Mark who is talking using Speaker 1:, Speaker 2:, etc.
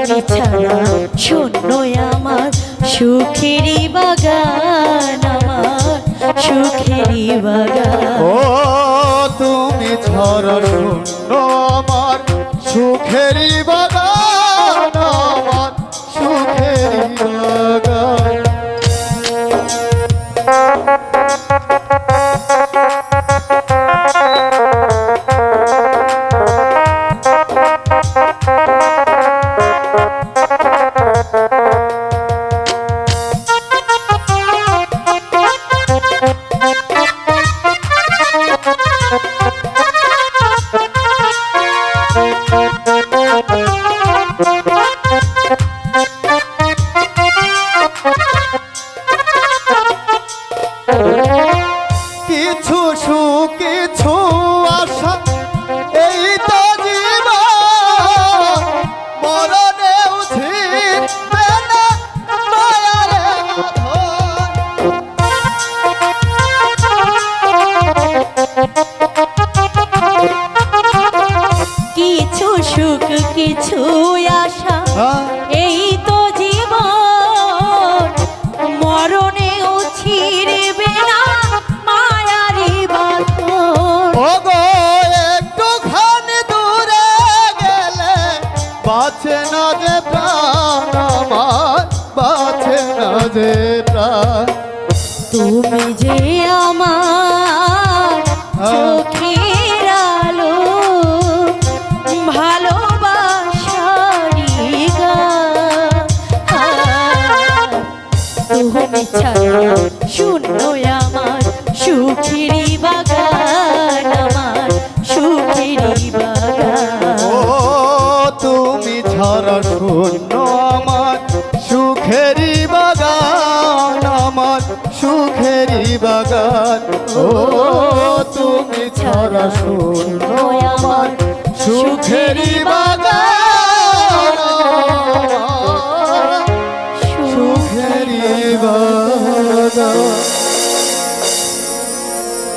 Speaker 1: তুমি ছাড়া শূন্য আমার সুখেরই বাগান, আমার সুখেরই বাগান।
Speaker 2: ও তুমি ছাড়া শূন্য আমার সুখেরই বাগান, আমার সুখেরই বাগান। কিছু সুখ কিছু আশা এই তো জীবন, মরণেও ছিড়বে না মায়ার বাঁধন।
Speaker 1: কিছু সুখ কিছু আশা এই তো জীবন, মরণেও ছিড়বে না মায়ারি বাঁধন।
Speaker 2: ওগো একটুখানি দূরে গেলে বাঁচে না যে প্রাণ আমার, বাঁচে না যে প্রাণ।
Speaker 1: তুমি যে আমার চোখের আলো, ভালোবাসারি গান। তুমি ছাড়া শূন্য আমার সুখেরই বাগান, আমার সুখেরই বাগান।
Speaker 2: ও তুমি ছাড়া শূন্য আমার সুখেরই বাগান, আমার সুখেরই বাগান। ও তুমি ছাড়া শূন্য আমার সুখেরই বাগান, আমার সুখেরই বাগান।